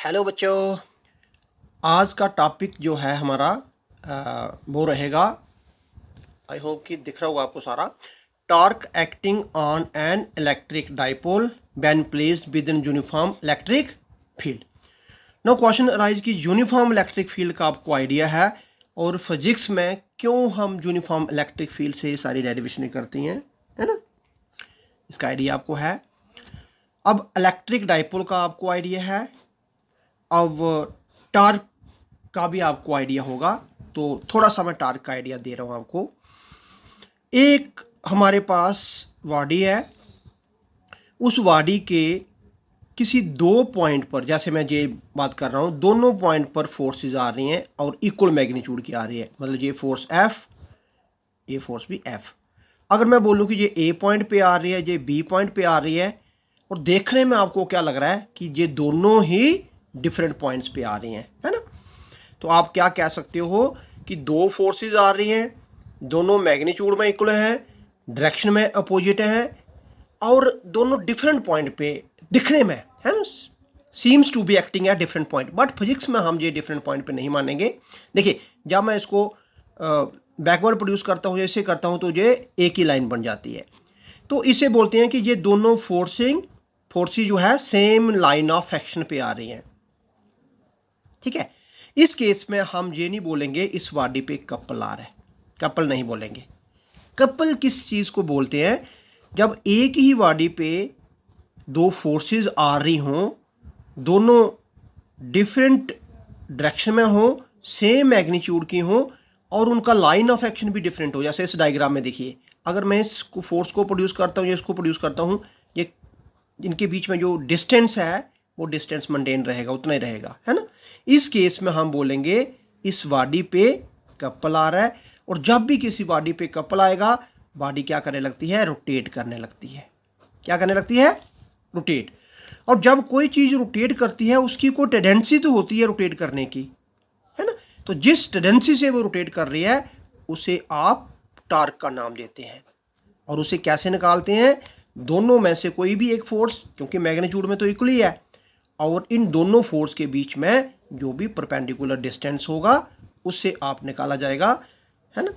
Hello बच्चों, आज का टॉपिक जो है हमारा वो रहेगा। आई होप कि दिख रहा होगा आपको सारा। Torque acting on an electric dipole when placed within uniform electric field. No question arise कि यूनिफॉर्म इलेक्ट्रिक फील्ड का आपको आइडिया है और फिजिक्स में क्यों हम यूनिफॉर्म इलेक्ट्रिक फील्ड से सारी डेरिवेशनें करती हैं, है ना। इसका आइडिया आपको है। अब इलेक्ट्रिक डाइपोल का आपको आइडिया है। अब टार्क का भी आपको आइडिया होगा, तो थोड़ा सा मैं टार्क का आइडिया दे रहा हूँ आपको। एक हमारे पास बॉडी है, उस बॉडी के किसी दो पॉइंट पर, जैसे मैं ये बात कर रहा हूँ, दोनों पॉइंट पर फोर्सेस आ रही हैं और इक्वल मैग्नीट्यूड की आ रही है। मतलब ये फोर्स F, ये फोर्स भी F। अगर मैं बोलूँ कि ये A पॉइंट पे आ रही है, ये B पॉइंट पे आ रही है, और देखने में आपको क्या लग रहा है कि ये दोनों ही डिफरेंट पॉइंट्स पे आ रही हैं, है ना। तो आप क्या कह सकते हो कि दो फोर्सेस आ रही हैं, दोनों मैग्नीट्यूड में इक्वल हैं, डायरेक्शन में अपोजिट हैं, और दोनों डिफरेंट पॉइंट पे दिखने में है, seems to be acting at different point. But physics में हम ये डिफरेंट पॉइंट पे नहीं मानेंगे। देखिए, जब मैं इसको बैकवर्ड प्रोड्यूस करता हूँ, जैसे करता हूँ, तो ये एक ही लाइन बन जाती है। तो इसे बोलते हैं कि ये दोनों फोर्सेस जो है सेम लाइन ऑफ एक्शन पे आ रही हैं। ठीक है, इस केस में हम ये नहीं बोलेंगे इस बॉडी पे कपल आ रहा है, कपल नहीं बोलेंगे। कपल किस चीज़ को बोलते हैं? जब एक ही बॉडी पे दो फोर्सेस आ रही हों, दोनों डिफरेंट डायरेक्शन में हो, सेम मैग्नीट्यूड की हो, और उनका लाइन ऑफ एक्शन भी डिफरेंट हो। जैसे इस डायग्राम में देखिए, अगर मैं इस फोर्स को प्रोड्यूस करता हूँ या इसको प्रोड्यूस करता हूँ, ये इनके बीच में जो डिस्टेंस है वो डिस्टेंस मेंटेन रहेगा, उतना ही रहेगा, है ना। इस केस में हम बोलेंगे इस बॉडी पे कपल आ रहा है। और जब भी किसी बॉडी पे कपल आएगा, बॉडी क्या करने लगती है? रोटेट करने लगती है। क्या करने लगती है? रोटेट। और जब कोई चीज़ रोटेट करती है, उसकी कोई टेंडेंसी तो होती है रोटेट करने की, है ना। तो जिस टेंडेंसी से वो रोटेट कर रही है, उसे आप टॉर्क का नाम देते हैं। और उसे कैसे निकालते हैं? दोनों में से कोई भी एक फोर्स, क्योंकि मैग्नीट्यूड में तो इक्वल ही है, और इन दोनों फोर्स के बीच में जो भी परपेंडिकुलर डिस्टेंस होगा, उससे आप निकाला जाएगा, है ना।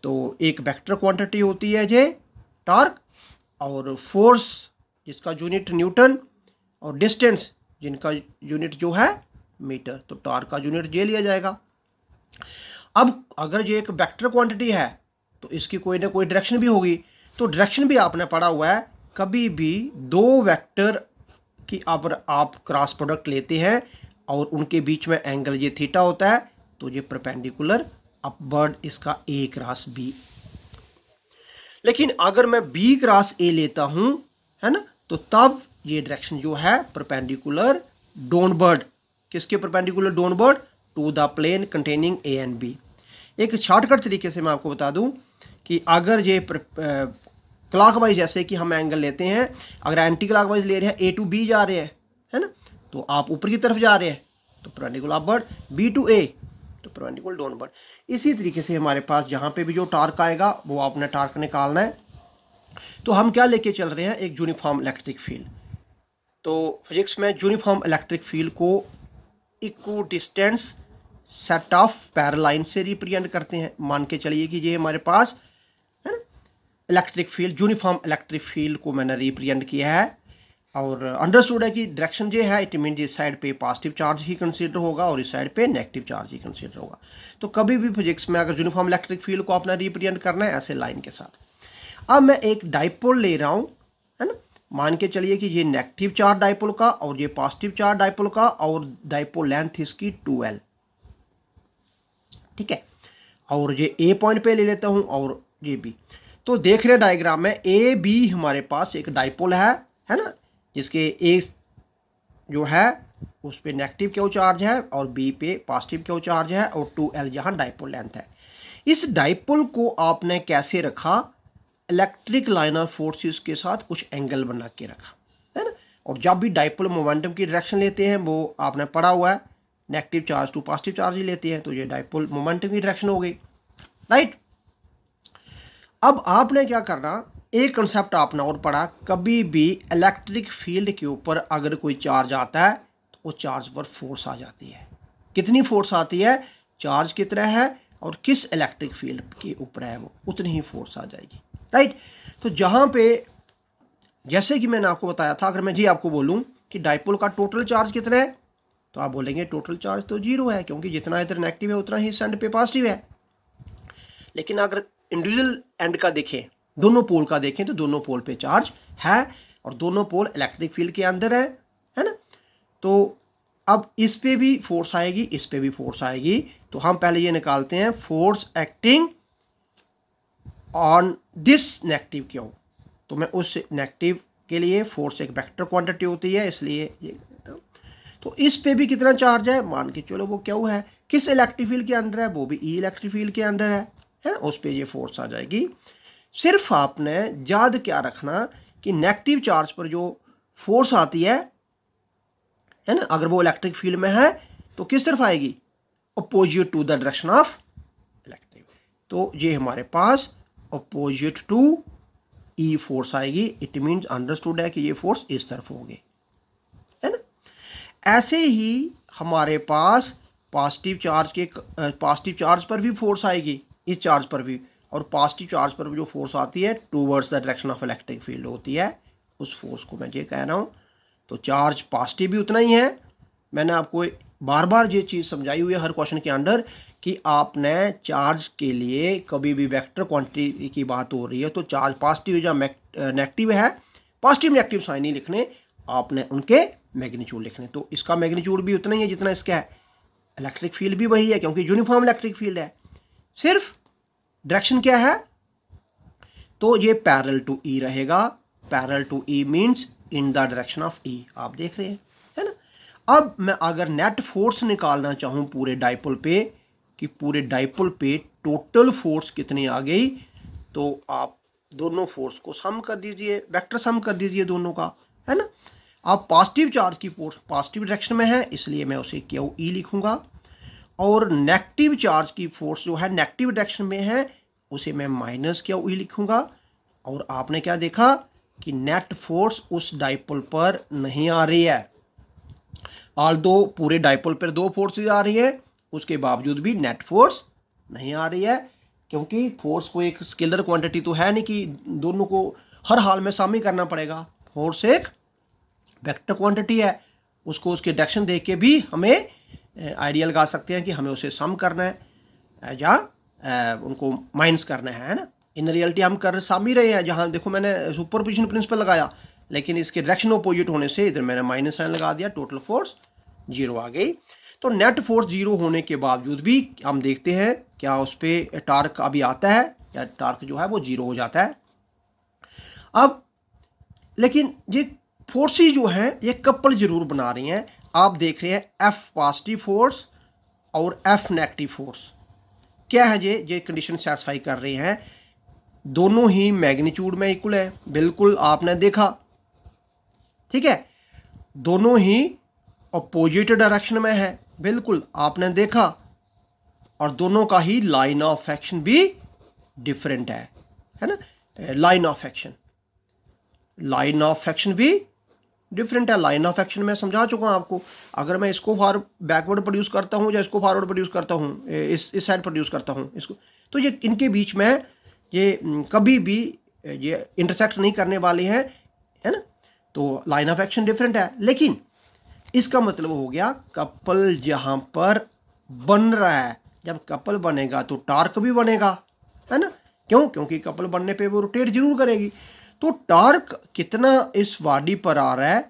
तो एक वेक्टर क्वांटिटी होती है ये टॉर्क, और फोर्स जिसका यूनिट न्यूटन, और डिस्टेंस जिनका यूनिट जो है मीटर। तो टॉर्क का यूनिट ये लिया जाएगा। अब अगर ये एक वेक्टर क्वांटिटी है, तो इसकी कोई ना कोई डायरेक्शन भी होगी। तो डायरेक्शन भी आपने पढ़ा हुआ है, कभी भी दो वेक्टर की आप क्रॉस प्रोडक्ट लेते हैं और उनके बीच में एंगल ये थीटा होता है, तो ये परपेंडिकुलर अपवर्ड इसका ए क्रॉस बी। लेकिन अगर मैं बी क्रॉस ए लेता हूं, है ना, तो तब ये डायरेक्शन जो है परपेंडिकुलर डाउनवर्ड। किसके perpendicular? Downward to the plane containing A and B. एक शॉर्टकट तरीके से मैं आपको बता दूं कि अगर ये क्लॉकवाइज, जैसे कि हम एंगल लेते हैं, अगर एंटी क्लॉकवाइज ले रहे हैं, ए टू बी जा रहे हैं, है ना, तो आप ऊपर की तरफ जा रहे हैं तो परपेंडिकुलर अपवर्ड, बी टू ए तो परपेंडिकुलर डाउनवर्ड। इसी तरीके से हमारे पास जहाँ पे भी जो टार्क आएगा, वो आपने टार्क निकालना है। तो हम क्या लेके चल रहे हैं? एक यूनिफॉर्म इलेक्ट्रिक फील्ड। तो फिजिक्स में यूनिफॉर्म इलेक्ट्रिक फील्ड को इक्वल डिस्टेंस सेट ऑफ पैरेलाइन से रिप्रेजेंट करते हैं। मान के चलिए कि ये हमारे पास है ना electric field, uniform electric field को मैंने रिप्रेजेंट किया है, और अंडरस्टूड है कि डायरेक्शन जो है, इट मीन इस साइड पे पॉजिटिव चार्ज ही कंसीडर होगा और इस साइड पे नेगेटिव चार्ज ही कंसीडर होगा। तो कभी भी फिजिक्स में अगर यूनिफॉर्म इलेक्ट्रिक फील्ड को अपना रिप्रेजेंट करना है ऐसे लाइन के साथ। अब मैं एक डाइपोल ले रहा हूँ, है ना, मान के चलिए कि ये नेगेटिव चार्ज डाइपोल का और ये पॉजिटिव चार्ज डाइपोल का, और डाइपोल लेंथ इसकी 2L। ठीक है, और ये ए पॉइंट पे ले लेता हूँ और ये बी। तो देख रहे डायग्राम में ए बी हमारे पास एक डाइपोल है ना, जिसके ए जो है उस पे नेगेटिव क्यू चार्ज है और बी पे पॉजिटिव क्यू चार्ज है, और 2L यहाँ डाइपोल लेंथ है। इस डाइपोल को आपने कैसे रखा? इलेक्ट्रिक लाइन ऑफ फोर्सेस के साथ कुछ एंगल बना के रखा, है ना। और जब भी डाइपोल मोमेंटम की डायरेक्शन लेते हैं, वो आपने पढ़ा हुआ है, negative charge to positive charge ही लेते हैं, तो ये डाइपोल मोमेंटम की डायरेक्शन हो गई, राइट। अब आपने क्या करना, एक कंसेप्ट आपने और पढ़ा, कभी भी इलेक्ट्रिक फील्ड के ऊपर अगर कोई चार्ज आता है, तो वो चार्ज पर फोर्स आ जाती है। कितनी फोर्स आती है, चार्ज कितना है और किस इलेक्ट्रिक फील्ड के ऊपर है वो, उतनी ही फोर्स आ जाएगी, राइट। तो जहाँ पे जैसे कि मैंने आपको बताया था, अगर मैं जी आपको बोलूँ कि डाइपोल का टोटल चार्ज कितना है, तो आप बोलेंगे टोटल चार्ज तो 0 है, क्योंकि जितना इधर नेगेटिव है उतना ही इस एंड पे पॉजिटिव है। लेकिन अगर इंडिविजुअल एंड का देखें, दोनों पोल का देखें, तो दोनों पोल पे चार्ज है और दोनों पोल इलेक्ट्रिक फील्ड के अंदर है ना। तो अब इस पे भी फोर्स आएगी, इस पे भी फोर्स आएगी। तो हम पहले ये निकालते हैं, force acting on this negative Q. तो मैं उस नेगेटिव के लिए फोर्स एक वेक्टर क्वांटिटी होती है, इसलिए ये, तो इस पे भी कितना चार्ज है, मान के चलो वो क्यू है, किस इलेक्ट्रिक फील्ड के अंदर है, वो भी ई इलेक्ट्रिक फील्ड के अंदर है ना, उस पे ये फोर्स आ जाएगी। सिर्फ आपने याद क्या रखना कि नेगेटिव चार्ज पर जो फोर्स आती है ना, अगर वो इलेक्ट्रिक फील्ड में है तो किस तरफ आएगी, opposite to the direction of electric. तो ये हमारे पास अपोजिट टू ई फोर्स आएगी। इट मीन्स अंडरस्टूड है कि ये फोर्स इस तरफ होगी, है ना। ऐसे ही हमारे पास पॉजिटिव चार्ज पर भी फोर्स आएगी, इस चार्ज पर भी, और पॉजिटिव चार्ज पर भी जो फोर्स आती है towards the direction of electric field होती है, उस फोर्स को मैं ये कह रहा हूँ। तो चार्ज पॉजिटिव भी उतना ही है। मैंने आपको बार बार ये चीज़ समझाई हुई है हर क्वेश्चन के अंदर कि आपने चार्ज के लिए कभी भी वेक्टर क्वांटिटी की बात हो रही है तो चार्ज पॉजिटिव या नेगेटिव है, पॉजिटिव नेगेटिव साइन नहीं लिखने, आपने उनके मैग्नीट्यूड लिखने। तो इसका मैग्नीट्यूड भी उतना ही है जितना इसका है, इलेक्ट्रिक फील्ड भी वही है क्योंकि यूनिफॉर्म इलेक्ट्रिक फील्ड है, सिर्फ डायरेक्शन क्या है, तो ये पैरेलल टू ई रहेगा। Parallel to E means in the direction of E, आप देख रहे हैं, है ना। अब मैं अगर नेट फोर्स निकालना चाहूँ पूरे डाइपोल पे कि पूरे डाइपोल पे टोटल फोर्स कितनी आ गई, तो आप दोनों फोर्स को सम कर दीजिए, वेक्टर सम कर दीजिए दोनों का, है ना। आप पॉजिटिव चार्ज की फोर्स पॉजिटिव डायरेक्शन में है इसलिए मैं उसे क्यू ई लिखूंगा, और नेगेटिव चार्ज की फोर्स जो है नेगेटिव डायरेक्शन में है उसे मैं माइनस क्यू ई लिखूंगा। और आपने क्या देखा कि नेट फोर्स उस डाइपोल पर नहीं आ रही है, ऑल्दो पूरे डाइपोल पर दो फोर्सेज आ रही है, उसके बावजूद भी नेट फोर्स नहीं आ रही है, क्योंकि फोर्स को एक स्केलर क्वांटिटी तो है नहीं कि दोनों को हर हाल में शामिल करना पड़ेगा। फोर्स एक वेक्टर क्वांटिटी है, उसको उसके डायरेक्शन देख के भी हमें आइडिया लगा सकते हैं कि हमें उसे सम करना है या उनको माइनस करना है ना। इन रियलिटी हम कर सम ही रहे हैं, जहाँ देखो मैंने सुपरपोजिशन प्रिंसिपल लगाया, लेकिन इसके डायरेक्शन अपोजिट होने से इधर मैंने माइनस साइन लगा दिया, टोटल फोर्स 0 आ गई। तो नेट फोर्स 0 होने के बावजूद भी हम देखते हैं क्या उस पर टार्क अभी आता है, या टार्क जो है वो 0 हो जाता है। अब लेकिन ये फोर्सेस जो हैं ये कपल जरूर बना रही हैं। आप देख रहे हैं एफ पॉजिटिव फोर्स और एफ नेगेटिव फोर्स, क्या है ये कंडीशन सेटिस्फाई कर रही हैं, दोनों ही मैग्नीट्यूड में इक्वल है, बिल्कुल आपने देखा, ठीक है, दोनों ही अपोजिट डायरेक्शन में है, बिल्कुल आपने देखा, और दोनों का ही लाइन ऑफ एक्शन भी डिफरेंट है ना। लाइन ऑफ एक्शन भी डिफरेंट है। लाइन ऑफ एक्शन मैं समझा चुका हूँ आपको। अगर मैं इसको बैकवर्ड प्रोड्यूस करता हूँ या इसको फॉरवर्ड प्रोड्यूस करता हूँ, इस साइड प्रोड्यूस करता हूँ इसको, तो ये इनके बीच में ये कभी भी ये इंटरसेक्ट नहीं करने वाले हैं, है ना। तो लाइन ऑफ एक्शन डिफरेंट है, लेकिन इसका मतलब हो गया कपल जहाँ पर बन रहा है, जब कपल बनेगा तो टार्क भी बनेगा, है ना। क्यों? क्योंकि कपल बनने पे वो रोटेट जरूर करेगी। तो टार्क कितना इस बॉडी पर आ रहा है,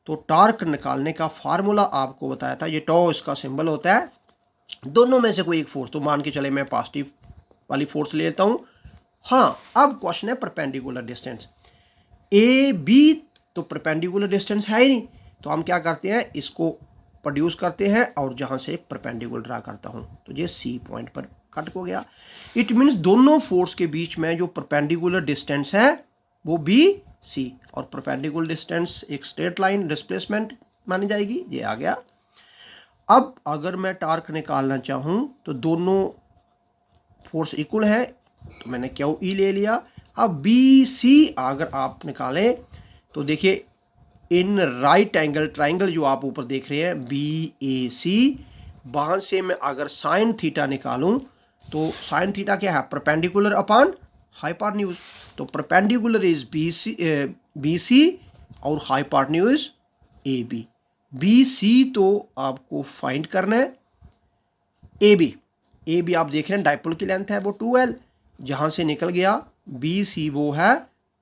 तो टार्क निकालने का फार्मूला आपको बताया था, ये टॉ इसका सिंबल होता है। दोनों में से कोई एक फोर्स, तो मान के चले मैं पॉजिटिव वाली फोर्स ले लेता हूँ। हाँ, अब क्वेश्चन है परपेंडिकुलर डिस्टेंस, ए बी तो परपेंडिकुलर डिस्टेंस है ही नहीं, तो हम क्या करते हैं, इसको प्रोड्यूस करते हैं और जहाँ से एक परपेंडिकुलर ड्रा करता हूँ, तो ये सी पॉइंट पर कट हो गया। इट मीन्स दोनों फोर्स के बीच में जो परपेंडिकुलर डिस्टेंस है वो बी सी, और परपेंडिकुलर डिस्टेंस एक स्ट्रेट लाइन डिस्प्लेसमेंट मानी जाएगी, ये आ गया। अब अगर मैं टार्क निकालना चाहूँ तो दोनों फोर्स इक्वल है, तो मैंने क्यू ई ले लिया। अब बी सी अगर आप निकालें तो देखिए इन राइट एंगल ट्राइंगल जो आप ऊपर देख रहे हैं BAC, वहाँ से मैं अगर साइन थीटा निकालूं तो साइन थीटा क्या है, परपेंडिकुलर अपॉन हाइपोटेन्यूज। तो परपेंडिकुलर इज BC और हाइपोटेन्यूज AB। BC तो आपको फाइंड करना है। AB आप देख रहे हैं डाइपोल की लेंथ है वो 2L, जहाँ से निकल गया BC वो है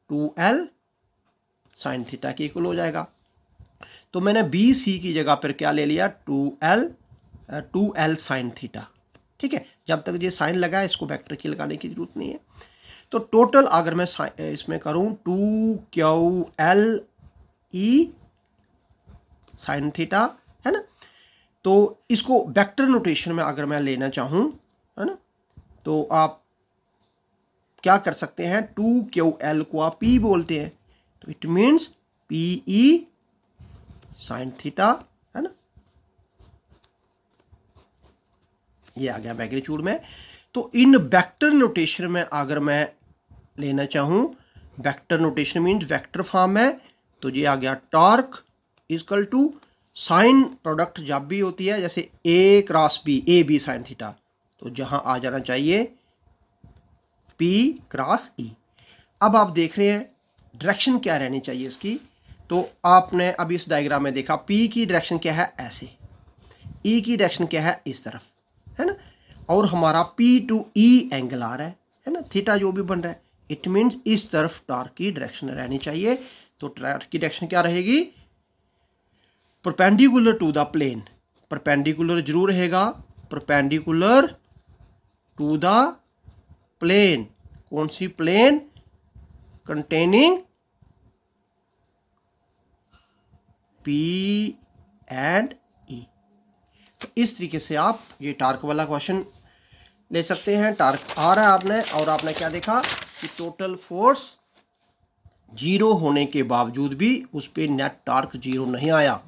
2L साइन थीटा के इक्वल हो जाएगा। तो मैंने BC की जगह पर क्या ले लिया, 2L साइन थीटा। ठीक है, जब तक ये साइन लगा है इसको वेक्टर की लगाने की जरूरत नहीं है। तो टोटल अगर मैं इसमें करूं 2QLE साइन थीटा, है ना। तो इसको वेक्टर नोटेशन में अगर मैं लेना चाहूं, है ना, तो आप क्या कर सकते हैं, 2QL को आप P बोलते हैं, तो it means PE sine theta, है ना, ये आ गया मैग्नीट्यूड में। तो इन वेक्टर नोटेशन में अगर मैं लेना चाहूं, vector notation means vector form में, तो ये आ गया torque equal to sine product जब भी होती है जैसे A cross B, AB sine theta, तो जहां आ जाना चाहिए P क्रॉस E। अब आप देख रहे हैं डायरेक्शन क्या रहनी चाहिए इसकी, तो आपने अभी इस डायग्राम में देखा P की डायरेक्शन क्या है ऐसे, E की डायरेक्शन क्या है इस तरफ, है ना, और हमारा P to E एंगल आ रहा है ना, थीटा जो भी बन रहा है, इट मीन्स इस तरफ टॉर्क की डायरेक्शन रहनी चाहिए। तो टॉर्क की डायरेक्शन क्या रहेगी, perpendicular to the plane, perpendicular जरूर रहेगा, परपेंडिकुलर टू द प्लेन। कौन सी plane, containing P and E। तो इस तरीके से आप ये टार्क वाला क्वेश्चन ले सकते हैं। टार्क आ रहा है आपने, और आपने क्या देखा कि टोटल फोर्स 0 होने के बावजूद भी उस पर नेट टार्क 0 नहीं आया।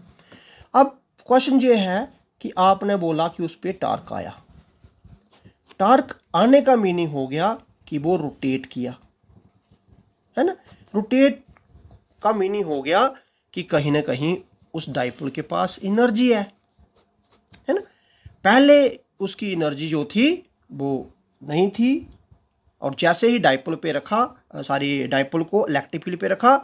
अब क्वेश्चन ये है कि आपने बोला कि उस पर टार्क आया, टार्क आने का मीनिंग हो गया कि वो रोटेट किया, है ना। रोटेट का मीनिंग हो गया कि कहीं ना कहीं उस डाइपोल के पास एनर्जी है ना। पहले उसकी एनर्जी जो थी वो नहीं थी, और जैसे ही डाइपोल पे रखा, डाइपोल को इलेक्ट्रिक फील्ड पे रखा,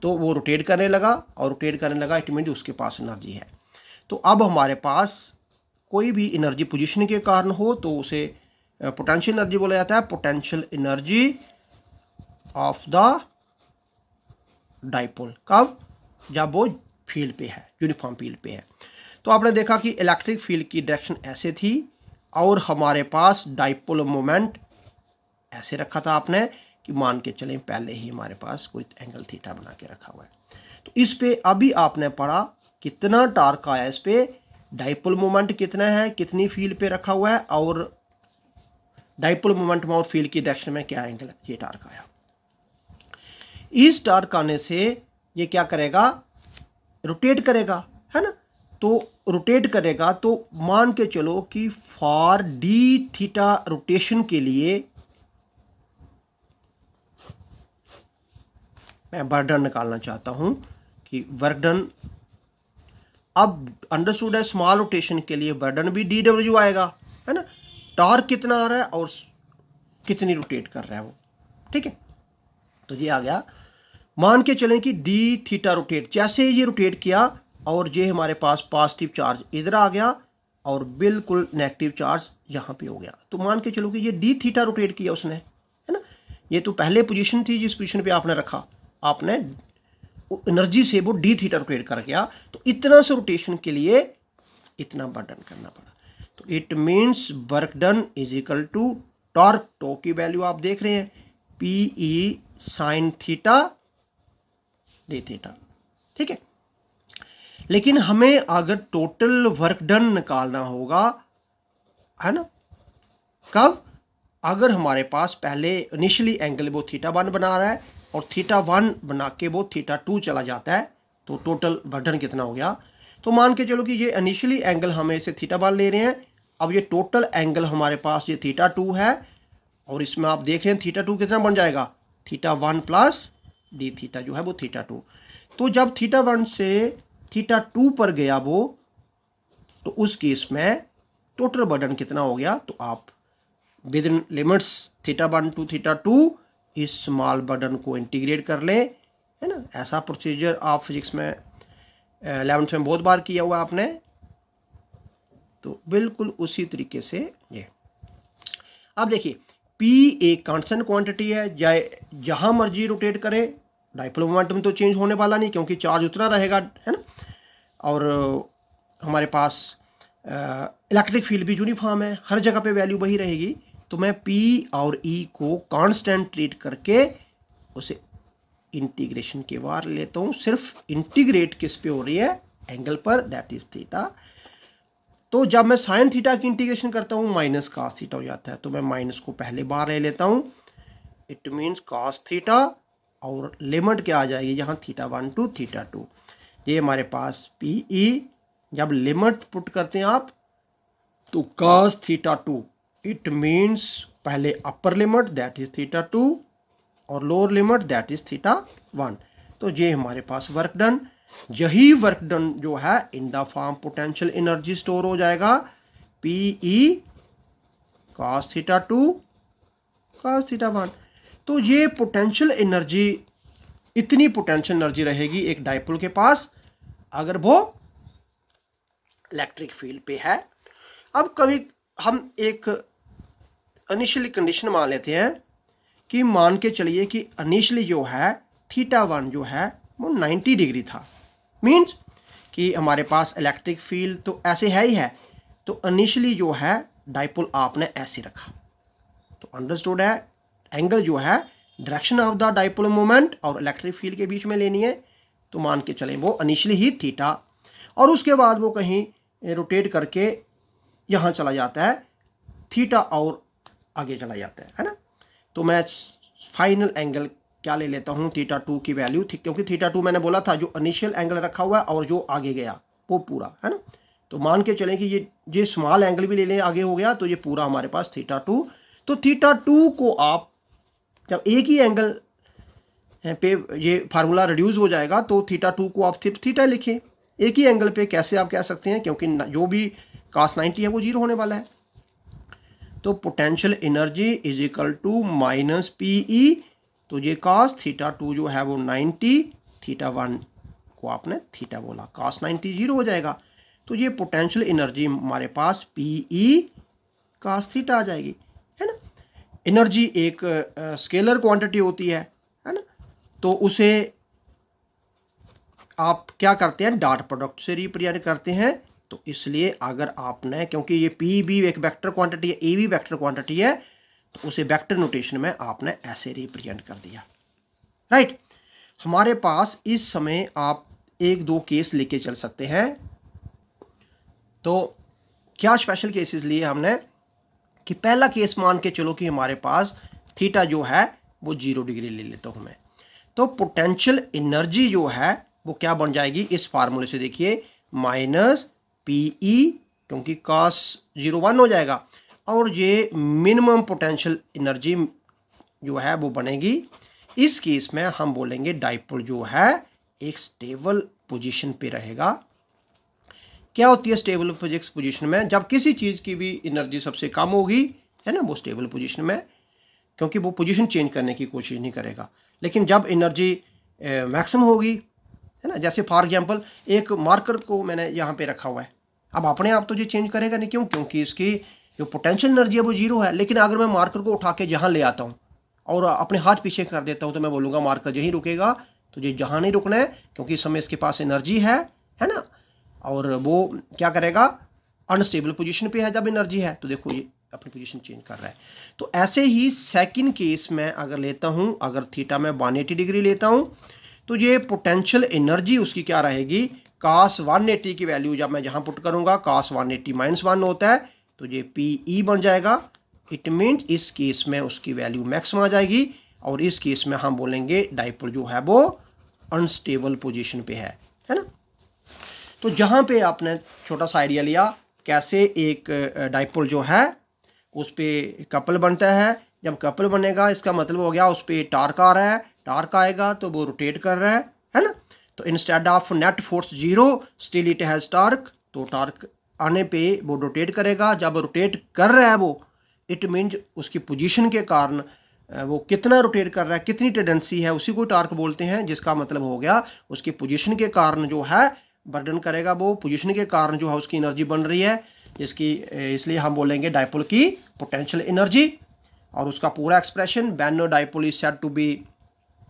तो वो रोटेट करने लगा, और रोटेट करने लगा इट मीन उसके पास एनर्जी है। तो अब हमारे पास कोई भी एनर्जी पोजीशन के कारण हो तो उसे पोटेंशियल एनर्जी बोला जाता है, potential energy of the dipole. कब, जब वो फील्ड पे है, यूनिफॉर्म फील्ड पे है। तो आपने देखा कि इलेक्ट्रिक फील्ड की डायरेक्शन ऐसे थी, और हमारे पास डाइपोल मोमेंट ऐसे रखा था आपने कि मान के चलें पहले ही हमारे पास कोई एंगल थीटा बना के रखा हुआ है। तो इस पे अभी आपने पढ़ा कितना टार्क आया, इस पे डाइपोल मोमेंट कितना है, कितनी फील्ड पे रखा हुआ है, और डाइपोल मोमेंट में और फील्ड की डायरेक्शन में क्या एंगल है, ये टार्क आया। इस टार्क आने से ये क्या करेगा, रोटेट करेगा, है ना। तो रोटेट करेगा तो मान के चलो कि फॉर डी थीटा रोटेशन के लिए मैं वर्क डन निकालना चाहता हूं कि वर्क डन, अब अंडरस्टूड है स्मॉल रोटेशन के लिए वर्क डन भी DW आएगा, है ना। टॉर्क कितना आ रहा है और कितनी रोटेट कर रहा है वो, ठीक है। तो ये आ गया, मान के चलें कि डी थीटा रोटेट, जैसे ये रोटेट किया और ये हमारे पास पॉजिटिव चार्ज इधर आ गया और बिल्कुल नेगेटिव चार्ज यहाँ पे हो गया, तो मान के चलो कि ये डी थीटा रोटेट किया उसने, है ना। ये तो पहले पोजीशन थी जिस पोजीशन पे आपने रखा, आपने एनर्जी से वो डी थीटा रोटेट कर गया, तो इतना से रोटेशन के लिए इतना वर्क डन करना पड़ा। तो it means work done is equal to torque, torque की वैल्यू आप देख रहे हैं PE sine theta d theta, ठीक है। लेकिन हमें अगर टोटल वर्क डन निकालना होगा, है ना, कब, अगर हमारे पास पहले इनिशियली एंगल वो θ1 बना रहा है और θ1 बना के वो θ2 चला जाता है, तो टोटल वर्क डन कितना हो गया। तो मान के चलो कि ये इनिशियली एंगल हमें इसे θ1 ले रहे हैं, अब ये टोटल एंगल हमारे पास ये θ2 है, और इसमें आप देख रहे हैं θ2 कितना बन जाएगा, θ1 प्लस डी थीटा जो है वो θ2। तो जब थीटा 1 से थीटा 2 पर गया वो, तो उस केस में टोटल बर्डन कितना हो गया, तो आप within limits theta 1 to theta 2 इस स्मॉल बर्डन को इंटीग्रेट कर लें, है ना। ऐसा प्रोसीजर आप फिजिक्स में 11th में बहुत बार किया हुआ आपने, तो बिल्कुल उसी तरीके से ये। अब देखिए P एक कांस्टेंट क्वांटिटी है, जहाँ मर्जी रोटेट करे, डाइपोल मोमेंटम तो चेंज होने वाला नहीं क्योंकि चार्ज उतना रहेगा, है ना। और हमारे पास इलेक्ट्रिक फील्ड भी यूनिफॉर्म है, हर जगह पे वैल्यू वही रहेगी। तो मैं P और E को कांस्टेंट ट्रीट करके उसे इंटीग्रेशन के बाहर लेता हूँ। सिर्फ इंटीग्रेट किस पे हो रही है, एंगल पर, दैट इज थीटा। तो जब मैं साइन थीटा की इंटीग्रेशन करता हूँ माइनस कास थीटा हो जाता है, तो मैं माइनस को पहले बाहर ले लेता हूँ, इट मीन्स कास थीटा, और लिमिट क्या आ जाएगी यहाँ थीटा 1 टू थीटा 2। ये हमारे पास PE, जब लिमिट पुट करते हैं आप तो कास थीटा 2, इट मीन्स पहले upper limit that is theta 2 और lower limit that is theta 1। तो ये हमारे पास वर्क डन। यही वर्क डन जो है in the form potential energy store हो जाएगा, PE cos theta 2 cos theta 1। तो ये पोटेंशियल एनर्जी, इतनी पोटेंशियल एनर्जी रहेगी एक डाइपोल के पास अगर वो इलेक्ट्रिक फील्ड पे है। अब कभी हम एक इनिशियली कंडीशन मान लेते हैं कि मान के चलिए कि इनिशियली जो है थीटा 1 जो है वो 90 डिग्री था, मीन्स कि हमारे पास इलेक्ट्रिक फील्ड तो ऐसे है ही है। तो इनिशियली जो है डाइपोल आपने ऐसे रखा, तो अंडरस्टूड है, एंगल जो है direction of the dipole moment और इलेक्ट्रिक फील्ड के बीच में लेनी है। तो मान के चलें वो इनिशियली ही थीटा, और उसके बाद वो कहीं रोटेट करके यहाँ चला जाता है थीटा और आगे चला जाता है ना। तो मैं फाइनल एंगल क्या ले लेता हूँ, थीटा 2 की वैल्यू, क्योंकि थीटा 2 मैंने बोला था जो इनिशियल एंगल रखा हुआ है और जो आगे गया वो पूरा, है ना। तो मान के चलें कि ये स्मॉल एंगल भी ले लें आगे हो गया, तो ये पूरा हमारे पास थीटा 2। तो थीटा 2 को आप जब एक ही एंगल पे ये फार्मूला रिड्यूस हो जाएगा, तो थीटा 2 को आप थीटा लिखें। एक ही एंगल पे कैसे आप कह सकते हैं, क्योंकि जो भी cos 90 है वो 0 होने वाला है। तो potential energy is equal to minus PE, तो ये cos थीटा 2 जो है वो 90, थीटा 1 को आपने थीटा बोला, cos 90 0 हो जाएगा। तो ये पोटेंशियल एनर्जी हमारे पास PE cos थीटा आ जाएगी, है ना। एनर्जी एक स्केलर क्वांटिटी होती है ना। तो उसे आप क्या करते हैं, डॉट प्रोडक्ट से रिप्रेजेंट करते हैं। तो इसलिए अगर आपने, क्योंकि ये पी भी एक वेक्टर क्वांटिटी है, ए भी वेक्टर क्वांटिटी है, तो उसे वेक्टर नोटेशन में आपने ऐसे रिप्रेजेंट कर दिया, राइट। हमारे पास इस समय आप एक दो केस लेके चल सकते हैं। तो क्या स्पेशल केसेस लिए हमने, कि पहला केस मान के चलो कि हमारे पास थीटा जो है वो 0 डिग्री ले लेता हूँ मैं। तो पोटेंशियल एनर्जी जो है वो क्या बन जाएगी, इस फार्मूले से देखिए, माइनस PE, क्योंकि cos 0 1 हो जाएगा, और ये मिनिमम पोटेंशियल एनर्जी जो है वो बनेगी। इस केस में हम बोलेंगे डाइपोल जो है एक स्टेबल पोजीशन पे रहेगा। क्या होती है स्टेबल फिजिक्स पोजीशन में, जब किसी चीज़ की भी एनर्जी सबसे कम होगी, है ना, वो स्टेबल पोजीशन में, क्योंकि वो पोजीशन चेंज करने की कोशिश नहीं करेगा। लेकिन जब एनर्जी मैक्सिमम होगी, है ना, जैसे फॉर एग्जांपल एक मार्कर को मैंने यहाँ पे रखा हुआ है, अब अपने आप तो ये चेंज करेगा नहीं, क्यों, क्योंकि इसकी जो पोटेंशियल एनर्जी है वो 0 है। लेकिन अगर मैं मार्कर को उठा के यहाँ ले आता हूँ और अपने हाथ पीछे कर देता हूँ, तो मैं बोलूँगा मार्कर यहीं रुकेगा। तो ये जहाँ नहीं रुकना है, क्योंकि इस समय इसके पास एनर्जी है ना, और वो क्या करेगा, अनस्टेबल पोजीशन पे है जब एनर्जी है। तो देखो ये अपनी पोजीशन चेंज कर रहा है। तो ऐसे ही सेकंड केस में अगर लेता हूँ, अगर थीटा में 180 डिग्री लेता हूँ, तो ये पोटेंशियल एनर्जी उसकी क्या रहेगी, cos 180 की वैल्यू जब मैं जहाँ पुट करूँगा cos 180 -1 होता है, तो ये PE बन जाएगा। इट मीन्स इस केस में उसकी वैल्यू मैक्सिमम आ जाएगी, और इस केस में हम बोलेंगे डाइपोल जो है वो अनस्टेबल पोजीशन पे है ना। तो जहाँ पे आपने छोटा सा आइडिया लिया कैसे एक डाइपोल जो है उस पर कपल बनता है। जब कपल बनेगा इसका मतलब हो गया उस पर टार्क आ रहा है, टार्क आएगा तो वो रोटेट कर रहा है ना। तो instead of net force zero still it has torque, तो टार्क आने पे वो रोटेट करेगा। जब रोटेट कर रहा है वो, इट मीन्स उसकी पोजीशन के कारण वो कितना रोटेट कर रहा है, कितनी टेंडेंसी है, उसी को टार्क बोलते हैं। जिसका मतलब हो गया उसकी पोजीशन के कारण जो है बर्डन करेगा, वो पोजीशन के कारण जो है उसकी एनर्जी बन रही है, जिसकी इसलिए हम बोलेंगे डाइपोल की पोटेंशियल एनर्जी। और उसका पूरा expression, when dipole is said to be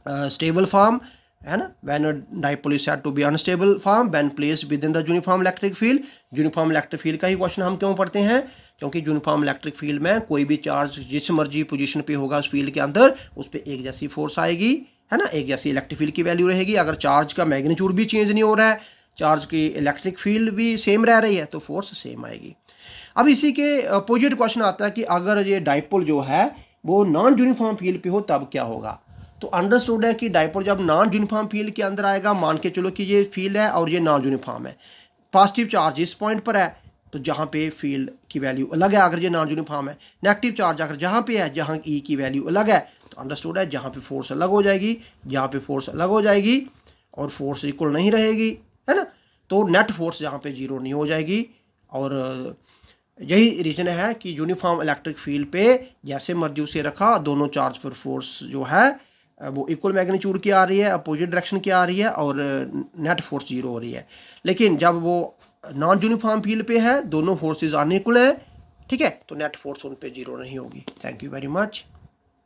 stable form, है ना, when dipole is said to be unstable form when placed within the uniform electric field. Uniform electric field का ही question हम क्यों पढ़ते हैं, क्योंकि यूनिफॉर्म इलेक्ट्रिक फील्ड में कोई भी चार्ज जिस मर्जी पोजीशन पे होगा उस फील्ड के अंदर, उस पर एक जैसी फोर्स आएगी, है ना, एक जैसी इलेक्ट्रिक फील्ड की वैल्यू रहेगी। अगर चार्ज का मैग्नीट्यूड भी चेंज नहीं हो रहा है, चार्ज की इलेक्ट्रिक फील्ड भी सेम रह रही है, तो फोर्स सेम आएगी। अब इसी के अपोजिट क्वेश्चन आता है कि अगर ये डाइपोल जो है वो नॉन यूनिफॉर्म फील्ड पे हो तब क्या होगा। तो अंडरस्टूड है कि डाइपोल जब नॉन यूनिफॉर्म फील्ड के अंदर आएगा, मान के चलो कि ये फील्ड है और ये नॉन यूनिफॉर्म है, पॉजिटिव चार्ज इस पॉइंट पर है तो जहाँ पे फील्ड की वैल्यू अलग है अगर ये नॉन यूनिफॉर्म है, नेगेटिव चार्ज अगर जहाँ पे है जहाँ ई की वैल्यू अलग है, तो अंडरस्टूड है जहाँ पे फोर्स अलग हो जाएगी, जहाँ पे फोर्स अलग हो जाएगी और फोर्स इक्वल नहीं रहेगी, है ना, तो नेट फोर्स जहाँ पे जीरो नहीं हो जाएगी। और यही रीज़न है कि यूनिफॉर्म इलेक्ट्रिक फील्ड पे जैसे मर्जी उसे रखा, दोनों चार्ज पर फोर्स जो है वो इक्वल मैग्नीट्यूड की आ रही है, अपोजिट डायरेक्शन की आ रही है और नेट फोर्स जीरो हो रही है। लेकिन जब वो नॉन यूनिफॉर्म फील्ड पे है, दोनों फोर्सेस अनइक्वल है, ठीक है, तो नेट फोर्स उन पे जीरो नहीं होगी। Thank you very much.